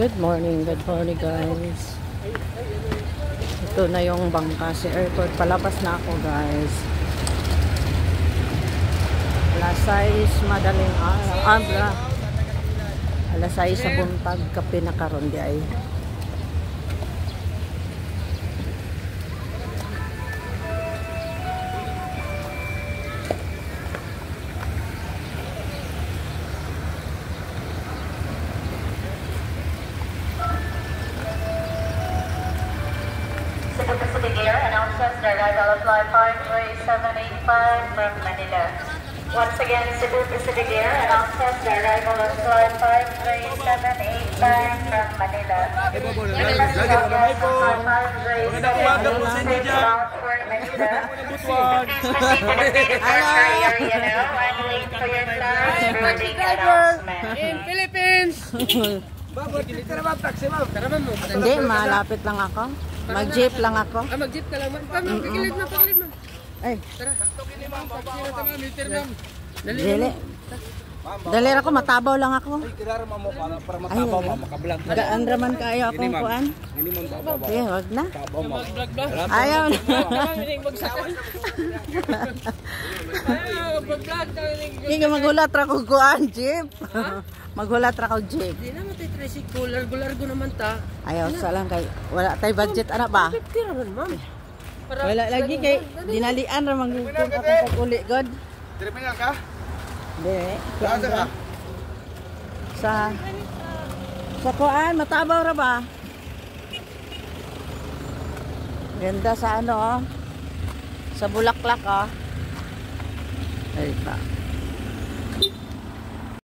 Good morning guys. Ito na yung bangka sa airport. Palabas na ako guys. Alas 6 madaling araw. Alas 6 sa buntag kape na karon di ay. Pacific Air announces the arrival of flight 5785 from Manila. Once again, Cebu Pacific Air announces the arrival of flight 5785 from Manila. In Philippines! Hindi, malapit lang ako. Mag-jeep lang ako. Mag-jeep ka lang. Pagilid mo. Ay. Tara. Dili. Dali ako, matabaw lang ako. Ay, gaan raman kayo akong kuan. Sige, wag na. Ayaw na. Hindi ka maghulat ra ko kuan, jeep. Maghulat ra ko jeep. Hindi naman tayo tricycle. Largo naman ta. Ayaw, salang kay wala tay budget ana ba? 50 naman, ma'am. Wala lagi kay dinalian ra magkung atong uli god. Dire pa ka? Hindi. Saan ka? Sa kuan, matabaw ra ba? Ganda sa ano oh. Sa Bulaklak oh. Ay pa.